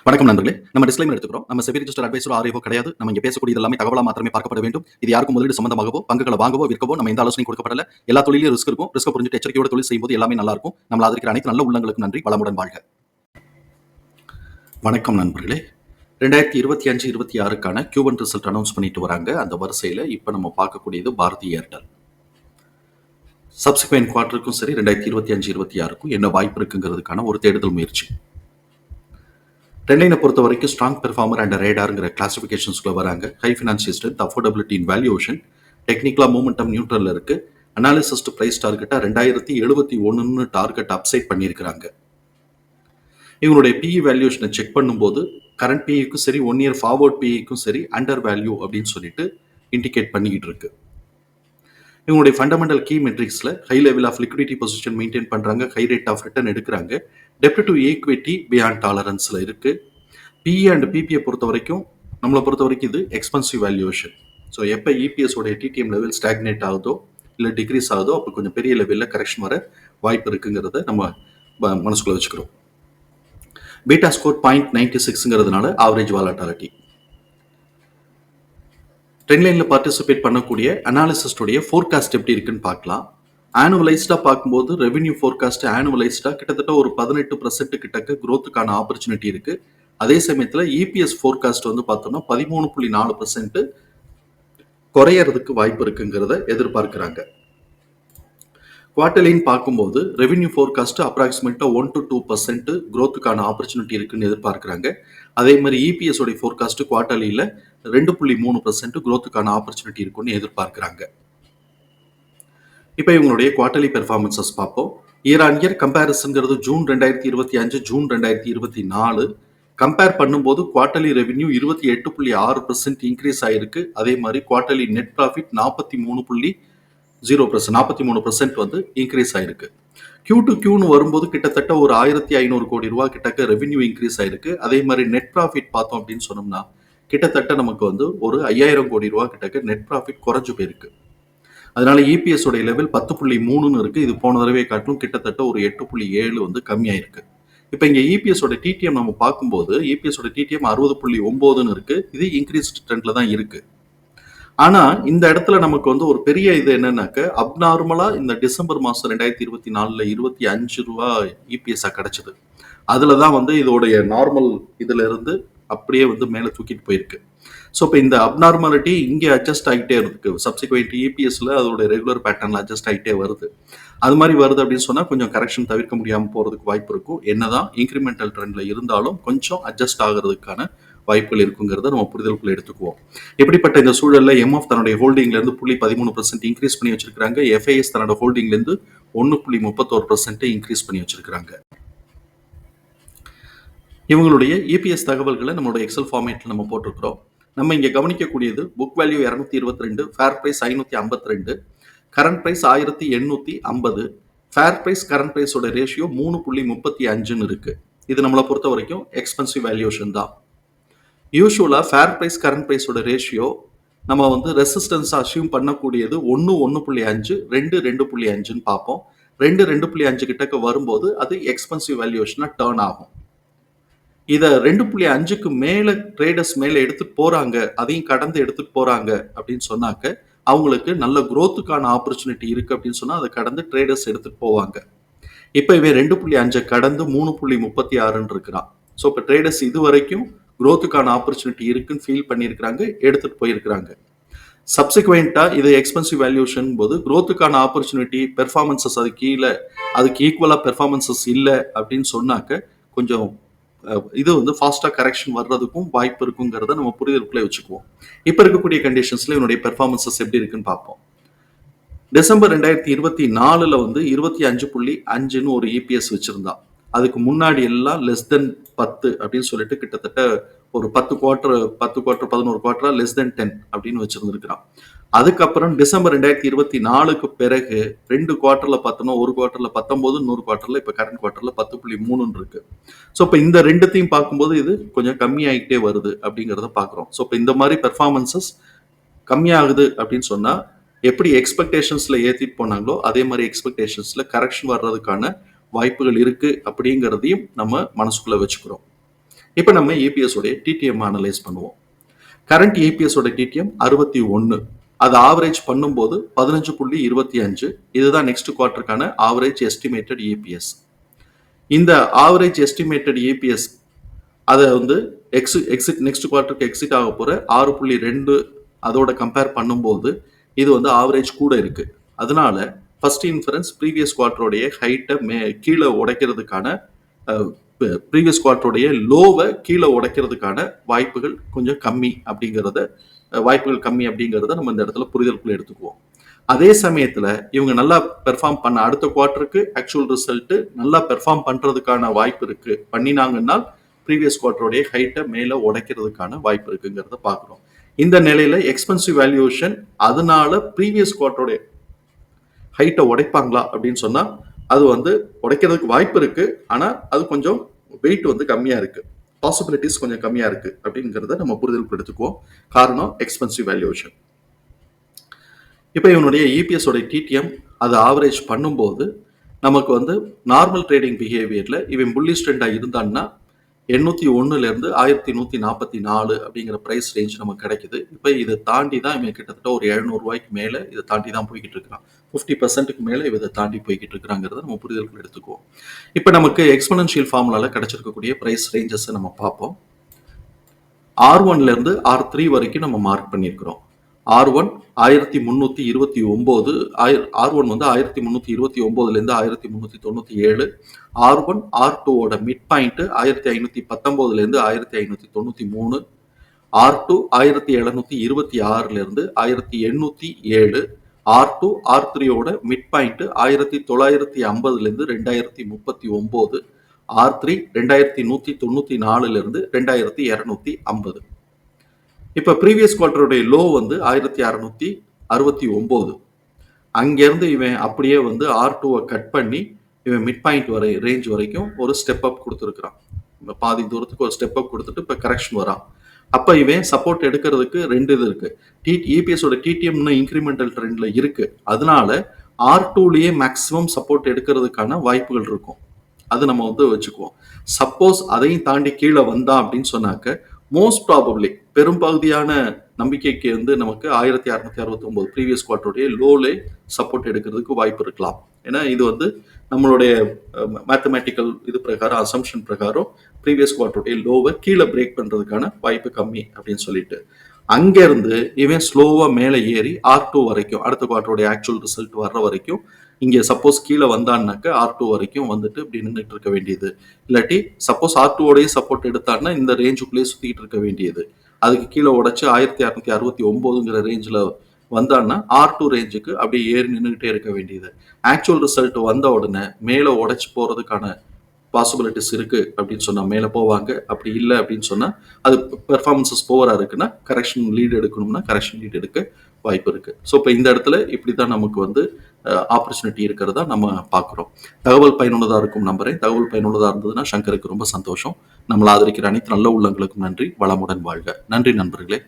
வணக்கம் நண்பர்களே. நம்ம டிஸ்க்ளைமர் எடுத்துக்கிறோம். நம்ம செபி ரிஜிஸ்டர் அட்வைசரோ ஆர்ஐஓ கிடையாது. நம்ம இங்க பேசக்கூடியது எல்லாமே தகவலா மாத்திரமே பார்க்கப்பட வேண்டும். இது யாருக்கும் முதலீடு சம்பந்தமாகவோ, பங்குகளை வாங்கவோ, விற்கவோ நம்ம எந்த ஆலோசனையும் கொடுக்கப்படல. எல்லா தொழிலும் ரிஸ்க் இருக்கும். ரிஸ்க் புரிஞ்சுட்டு எச்சரிக்கையோட தொழில் செய்யும்போது எல்லாமே நல்லா இருக்கும். நம்மள ஆதரிக்கிற அனைத்து நல்ல உள்ளங்களுக்கு நன்றி. வளமுடன் வாழ்க. வணக்கம் நண்பர்களே. 2025-26க்கான Q1 ரிசல்ட் அனௌன்ஸ் பண்ணிட்டு வராங்க. அந்த வரிசையில இப்ப நம்ம பார்க்கக்கூடியது பாரதி ஏர்டெல். சப்சிக்வெண்ட் குவார்ட்டருக்கும் சரி 2025-26க்கும் என்ன வாய்ப்பு இருக்குங்கிறதுக்கான ஒரு தேடுதல் முயற்சி. ட்ரெண்ட்லைனை பொறுத்த வரைக்கும் ஸ்ட்ராங் பெர்ஃபார்மர் அண்ட் ரேடாருங்கிற கிளாசிஃபிகேஷன்ஸ்குள்ள வராங்க. ஹை ஃபினான்சியல் ஸ்ட்ரென்த், அஃபோர்டபிலிட்டி இன் வேல்யூஷன், டெக்னிக்கலா மூமெண்டம் நியூட்ரல்ல இருக்கு. அனாலிசிஸ்ட் பிரைஸ் டார்கெட்டா 2071 டார்கெட் அப்சைட் பண்ணியிருக்கிறாங்க. இவங்களுடைய பிஇ வேல்யூஷனை செக் பண்ணும்போது கரண்ட் பிஇக்கும் சரி 1 இயர் ஃபார்வர்ட் பிஇக்கும் சரி அண்டர் வேல்யூ அப்படின்னு சொல்லிட்டு இண்டிகேட் பண்ணிக்கிட்டு இருக்கு. இவங்களுடைய ஃபண்டமெண்டல் கீ மெட்ரிக்ஸ்ல high level of liquidity position maintain பண்றாங்க, ஹை ரேட் ஆஃப் ரிட்டர்ன் எடுக்கிறாங்க, டெப்ட் டு ஈக்விட்டி பியாண்ட் டாலரன்ஸ்ல இருக்கு. பிஇ அண்ட் பிபிஐ நம்மளை பொறுத்த வரைக்கும் இது எக்ஸ்பென்சிவ் வேல்யூவேஷன். ஸோ எப்போ இபிஎஸ் உடைய டிடிஎம் லெவல் ஸ்டாக்னேட் ஆகுதோ இல்லை டிக்ரீஸ் ஆகுதோ அப்போ கொஞ்சம் பெரிய லெவலில் கரெக்ஷன் வர வாய்ப்பு இருக்குங்கிறத நம்ம மனசுக்குள்ள வச்சுக்கிறோம். பீட்டா ஸ்கோர் 0.96ங்கிறதுனால ஆவரேஜ் வாலட்டாலிட்டி. ட்ரெண்ட்லைன்ல பார்ட்டிசிபேட் பண்ணக்கூடிய அனாலிசிஸ்டோடைய ஃபோர்காஸ்ட் எப்படி இருக்குன்னு பார்க்கலாம். ஆனுவலைஸ்டா பார்க்கும்போது ரெவென்யூ ஃபோர்காஸ்ட் ஆனுவலைஸ்டா கிட்டத்தட்ட ஒரு 18% கிட்டக்க growthக்கான ஆப்பர்ச்சுனிட்டி இருக்கு. அதே சமயத்தில் இபிஎஸ் ஃபோர்காஸ்ட் வந்து பார்த்தோம்னா 13.4% குறையறதுக்கு வாய்ப்பு இருக்குங்கிறத எதிர்பார்க்கிறாங்க. குவார்டர்லின்னு பார்க்கும்போது ரெவென்யூ ஃபோர்காஸ்ட் அப்ராக்சிமேட்டா 1 to 2% growthக்கான ஆப்பர்ச்சுனிட்டி இருக்குன்னு எதிர்பார்க்கிறாங்க. அதே மாதிரி இபிஎஸ் உடைய ஃபோர்காஸ்ட் குவார்டர்லியில் 2.3% growthக்கான ஆப்பர்ச்சுனிட்டி இருக்குன்னு எதிர்பார்க்கிறாங்க. இப்போ இவங்களுடைய குவார்டர்லி பெர்ஃபார்மன்சஸ் பார்ப்போம். இயர் ஆன் இயர் கம்பேரிசன்கிறது ஜூன் 2025 ஜூன் 2024 கம்பேர் பண்ணும்போது குவார்டர்லி ரெவென்யூ 28.6% இன்க்ரீஸ் ஆயிருக்கு. அதே மாதிரி குவார்டர்லி நெட் ப்ராஃபிட் 43% வந்து இன்க்ரீஸ் ஆயிருக்கு. Q2Qன்னு வரும்போது கிட்டத்தட்ட ஒரு 1500 கோடி ரூபாய் கிட்டக்க ரெவென்யூ இன்க்ரீஸ் ஆயிருக்கு. அதே மாதிரி நெட் ப்ராஃபிட் பார்த்தோம் அப்படின்னு சொன்னோம்னா கிட்டத்தட்ட நமக்கு வந்து ஒரு 5000 கோடி ரூபாய் கிட்டக்க நெட் ப்ராஃபிட் குறைஞ்சு போயிருக்கு. அதனால இபிஎஸ் உடைய லெவல் 10.3ன்னு இருக்கு. இது போன தடவை காட்டிலும் கிட்டத்தட்ட ஒரு 8.7 வந்து கம்மியாயிருக்கு. இப்போ இங்க இபிஎஸ் ஓட டிடிஎம் நம்ம பார்க்கும்போது இபிஎஸ் ஓட டிடிஎம் 60.9ன்னு இருக்கு. இது இன்க்ரீஸ்ட் ட்ரெண்ட்ல தான் இருக்கு. ஆனா இந்த இடத்துல நமக்கு வந்து ஒரு பெரிய இது என்னன்னாக்க அப்நார்மலா இந்த டிசம்பர் மாசம் 2024ல 25 ரூபாய் இபிஎஸ்ஆ கிடைச்சது. அதுலதான் வந்து இதோடைய நார்மல் இதுல இருந்து அப்படியே வந்து மேல தூக்கிட்டு போயிருக்கு. ஸோ இப்போ இந்த அப்நார்மாலிட்டி இங்கே அட்ஜஸ்ட் ஆகிட்டே இருக்கு. சப்சிக்வெண்ட் இபிஎஸ்ல அதோட ரெகுலர் பேட்டர்ன்ல அட்ஜஸ்ட் ஆகிட்டே வருது. அது மாதிரி வருது அப்படின்னு சொன்னா கொஞ்சம் கரெக்ஷன் தவிர்க்க முடியாமல் போறதுக்கு வாய்ப்பு இருக்கும். என்னதான் இன்க்ரிமெண்டல் ட்ரெண்ட்ல இருந்தாலும் கொஞ்சம் அட்ஜஸ்ட் ஆகிறதுக்கான வாய்ப்புகள் இருக்குங்கிறத நம்ம புரிதலுக்குள்ள எடுத்துக்குவோம். எப்படிப்பட்ட இந்த சூழல்ல எம்எஃப் தன்னுடைய ஹோல்டிங்ல இருந்து 13% இன்க்ரீஸ் பண்ணி வச்சிருக்காங்க. எஃப்ஐஎஸ் தன்னோட ஹோல்டிங்ல இருந்து 1.31% இன்க்ரீஸ் பண்ணி வச்சிருக்காங்க. இவங்களுடைய இபிஎஸ் தகவல்களை நம்மளோட எக்ஸல் ஃபார்மேட்ல நம்ம போட்டிருக்கிறோம். நம்ம இங்க கவனிக்கக்கூடியது book value 222, fair price 552, current price 1850, fair price current பிரைஸோட ரேஷியோ 3.35ன்னு இருக்கு. இது நம்மளை பொறுத்த வரைக்கும் எக்ஸ்பென்சிவ் வேல்யூஷன் தான். யூஸ்வலா ஃபேர் பிரைஸ் கரண்ட் பிரைஸோட ரேஷியோ நம்ம வந்து ரெசிஸ்டன்ஸ் அசியூம் பண்ணக்கூடியது 1.5, 2.5ன்னு பார்ப்போம். 2.5 கிட்டக்க வரும்போது அது எக்ஸ்பென்சிவ் வேல்யூஷனா டர்ன் ஆகும். இதை 2.5க்கு மேல ட்ரேடர்ஸ் மேல எடுத்துட்டு போறாங்க, அதையும் கடந்து எடுத்துட்டு போறாங்க அப்படின்னு சொன்னாக்க அவங்களுக்கு நல்ல growthக்கான ஆப்பர்ச்சுனிட்டி இருக்கு அப்படின்னு சொன்னா அதை கடந்து ட்ரேடர்ஸ் எடுத்துட்டு போவாங்க. இப்ப இவன் 2.5 கடந்து 3.36ன்னு இருக்கிறான். ஸோ இப்போ ட்ரேடர்ஸ் இது வரைக்கும் growthக்கான ஆப்பர்ச்சுனிட்டி இருக்குன்னு ஃபீல் பண்ணியிருக்கிறாங்க, எடுத்துட்டு போயிருக்கிறாங்க. சப்சிக்வெண்டா இது எக்ஸ்பென்சிவ் வேல்யூஷன் போது growthக்கான ஆப்பர்ச்சுனிட்டி பெர்ஃபார்மன்சஸ் அது கீழே அதுக்கு ஈக்குவலா பெர்ஃபார்மன்சஸ் இல்லை அப்படின்னு சொன்னாக்க கொஞ்சம் இது வந்து ஃபாஸ்டா கரெக்ஷன் வர்றதுக்கும் வாய்ப்பு இருக்குங்கிறத நம்ம புரிதலுக்குள்ளே வச்சுக்குவோம். இப்ப இருக்கக்கூடிய கண்டிஷன்ஸ்ல இவனுடைய பெர்ஃபார்மன்சஸ் எப்படி இருக்குன்னு பார்ப்போம். டிசம்பர் 2024ல வந்து 25.5ன்னு ஒரு இபிஎஸ் வச்சிருந்தான். அதுக்கு முன்னாடி எல்லாம் லெஸ் தென் 10 அப்படின்னு சொல்லிட்டு கிட்டத்தட்ட ஒரு 10 குவார்டர் 11 குவார்டரா லெஸ் தென் 10 அப்படின்னு வச்சிருந்திருக்கிறான். அதுக்கப்புறம் டிசம்பர் 2024க்கு பிறகு 2 குவார்டர்ல பார்த்தோம்னா ஒரு குவார்டர்ல 19, இன்னொரு குவார்டர்ல இப்ப கரண்ட் குவார்டர்ல 10.3 இருக்கு. ஸோ இப்போ இந்த ரெண்டுத்தையும் பார்க்கும்போது இது கொஞ்சம் கம்மியாகிட்டே வருது அப்படிங்கிறத பார்க்குறோம். ஸோ இப்போ இந்த மாதிரி பெர்ஃபார்மன்சஸ் கம்மியாகுது அப்படின்னு சொன்னா எப்படி எக்ஸ்பெக்டேஷன்ஸ்ல ஏற்றிட்டு போனாங்களோ அதே மாதிரி எக்ஸ்பெக்டேஷன்ஸ்ல கரெக்ஷன் வர்றதுக்கான வாய்ப்புகள் இருக்கு அப்படிங்கிறதையும் நம்ம மனசுக்குள்ள வச்சுக்கிறோம். இப்போ நம்ம ஏபிஎஸ் உடைய டிடிஎம் அனலைஸ் பண்ணுவோம். கரண்ட் ஏபிஎஸ் உடைய டிடிஎம் 61. அது ஆவரேஜ் பண்ணும்போது 15.25. இதுதான் நெக்ஸ்ட் குவார்டருக்கான ஆவரேஜ் எஸ்டிமேட்டட் ஏபிஎஸ். இந்த ஆவரேஜ் எஸ்டிமேட்டட் ஏபிஎஸ் அதை வந்து எக்ஸிட் நெக்ஸ்ட் குவார்டருக்கு எக்ஸிட் ஆக போற 6.2 அதோட கம்பேர் பண்ணும்போது இது வந்து ஆவரேஜ் கூட இருக்கு. அதனால ஃபர்ஸ்ட் இன்ஃபரன்ஸ் ப்ரீவியஸ் குவார்டருடைய ஹைட்டை கீழே உடைக்கிறதுக்கான ப்ரீவியஸ் குவார்டருடைய லோவை கீழே உடைக்கிறதுக்கான வாய்ப்புகள் கொஞ்சம் கம்மி அப்படிங்கிறத நம்ம இந்த இடத்துல புரிதலுக்குள்ள எடுத்துக்குவோம். அதே சமயத்துல இவங்க நல்லா பெர்ஃபார்ம் பண்ண அடுத்த குவார்டருக்கு ஆக்சுவல் ரிசல்ட் நல்லா பெர்ஃபார்ம் பண்றதுக்கான வாய்ப்பு இருக்கு. பண்ணினாங்கன்னா ப்ரீவியஸ் குவார்டருடைய ஹைட்டை மேல உடைக்கிறதுக்கான வாய்ப்பு இருக்குங்கிறத பாக்குறோம். இந்த நிலையில எக்ஸ்பென்சிவ் வேல்யூவேஷன் அதனால ப்ரீவியஸ் குவார்டருடைய ஹைட்டை உடைப்பாங்களா அப்படின்னு சொன்னா அது வந்து உடைக்கிறதுக்கு வாய்ப்பு இருக்கு. ஆனா அது கொஞ்சம் வெயிட் வந்து கம்மியா இருக்கு, பாசிபிலிட்டிஸ் கொஞ்சம் கம்மியா இருக்கு அப்படிங்கிறத நம்ம புரிதலுக்கு எடுத்துக்குவோம். காரணம் எக்ஸ்பென்சிவ் வேல்யூவேஷன். இப்போ இவனுடைய இபிஎஸ் உடைய டிடிஎம் அது ஆவரேஜ் பண்ணும்போது நமக்கு வந்து நார்மல் ட்ரேடிங் பிஹேவியர்ல இவன் புல்லிஷ் ட்ரெண்டா இருந்தான்னா 801 1144 அப்படிங்கிற பிரைஸ் ரேஞ்ச் நமக்கு கிடைக்குது. இப்போ இதை தாண்டி தான் இவன் கிட்டத்தட்ட ஒரு 700 ரூபாய்க்கு மேல இதை தாண்டி தான் போய்கிட்டு இருக்கிறான். 50%க்கு மேல இதை தாண்டி போய்கிட்டு இருக்கிறாங்கிறத நம்ம புரிதலுக்கு எடுத்துக்குவோம். இப்போ நமக்கு எக்ஸ்போனன்ஷியல் ஃபார்முலால கிடைச்சிருக்கக்கூடிய பிரைஸ் ரேஞ்சஸ் நம்ம பார்ப்போம். R1ல இருந்து R3 வரைக்கும் நம்ம மார்க் பண்ணியிருக்கிறோம். R1 1329, R1 வந்து 1329லேருந்து 1397, R1 R2ஓட மிட் பாயிண்ட் 1519லேருந்து 1593, R2 1726லேருந்து 1807, R2 R3ஓட மிட் பாயிண்ட் 1950லேருந்து 2039, R3 2194லேருந்து 2250. இப்ப ப்ரீவியஸ் குவார்டருடைய லோ வந்து 1669. அங்கிருந்து இவன் அப்படியே வந்து R2வை கட் பண்ணி இவன் மிட் பாயிண்ட் வரை ரேஞ்ச் வரைக்கும் ஒரு ஸ்டெப் அப் கொடுத்துருக்கான். பாதி தூரத்துக்கு ஒரு ஸ்டெப் அப் கொடுத்துட்டு இப்ப கரெக்ஷன் வரான். அப்ப இவன் சப்போர்ட் எடுக்கிறதுக்கு ரெண்டு இது இருக்கு. இபிஎஸோட டிடிஎம் இன்க்ரிமெண்டல் ட்ரெண்ட்ல இருக்கு. அதனால R2லயே மேக்சிமம் சப்போர்ட் எடுக்கிறதுக்கான வாய்ப்புகள் இருக்கும். அது நம்ம வந்து வச்சுக்குவோம். சப்போஸ் அதையும் தாண்டி கீழே வந்தான் அப்படின்னு சொன்னாக்க மோஸ்ட் ப்ராபப்ளி பெரும்பகுதியான நம்பிக்கைக்கு வந்து நமக்கு 1669 ப்ரீவியஸ் குவார்டருடைய லோலே சப்போர்ட் எடுக்கிறதுக்கு வாய்ப்பு இருக்கலாம். ஏன்னா இது வந்து நம்மளுடைய மேத்தமேட்டிக்கல் இது பிரகாரம் அசம்ஷன் பிரகாரம் ப்ரீவியஸ் குவார்டருடைய லோவை கீழே பிரேக் பண்றதுக்கான வாய்ப்பு கம்மி அப்படின்னு சொல்லிட்டு அங்கிருந்து இவன் ஸ்லோவா மேலே ஏறி R2 வரைக்கும் அடுத்த குவார்டருடைய ஆக்சுவல் ரிசல்ட் வர்ற வரைக்கும் இங்கே சப்போஸ் கீழே வந்தான்னாக்க R2 வரைக்கும் வந்துட்டு இப்படி நின்றுட்டு இருக்க வேண்டியது. இல்லாட்டி சப்போஸ் R2ஓடைய சப்போர்ட் எடுத்தான்னா இந்த ரேஞ்சுக்குள்ளேயே சுத்திட்டு இருக்க வேண்டியது. அதுக்கு கீழே உடைச்சு 1669ங்கிற ரேஞ்சில் வந்தான்னா R2 ரேஞ்சுக்கு அப்படியே ஏறி நின்றுகிட்டே இருக்க வேண்டியது. ஆக்சுவல் ரிசல்ட் வந்த உடனே மேலே உடைச்சு போறதுக்கான பாசிபிலிட்டிஸ் இருக்கு அப்படின்னு சொன்னா மேலே போவாங்க. அப்படி இல்லை அப்படின்னு சொன்னா அது பெர்ஃபார்மன்ஸஸ் போவரா இருக்குன்னா கரெக்ஷன் லீட் எடுக்கணும்னா கரெக்ஷன் லீட் எடுக்க வாய்ப்பு இருக்கு. ஸோ இப்போ இந்த இடத்துல இப்படிதான் நமக்கு வந்து ஆப்பர்ச்சுனிட்டி இருக்கிறதா நம்ம பார்க்குறோம். தகவல் பயனுள்ளதாக இருக்கும் நம்புறேன். தகவல் பயனுள்ளதாக இருந்ததுன்னா சங்கருக்கு ரொம்ப சந்தோஷம். நம்மளை ஆதரிக்கிற அனைத்து நல்ல உள்ளங்களுக்கும் நன்றி. வளமுடன் வாழ்க. நன்றி நண்பர்களே.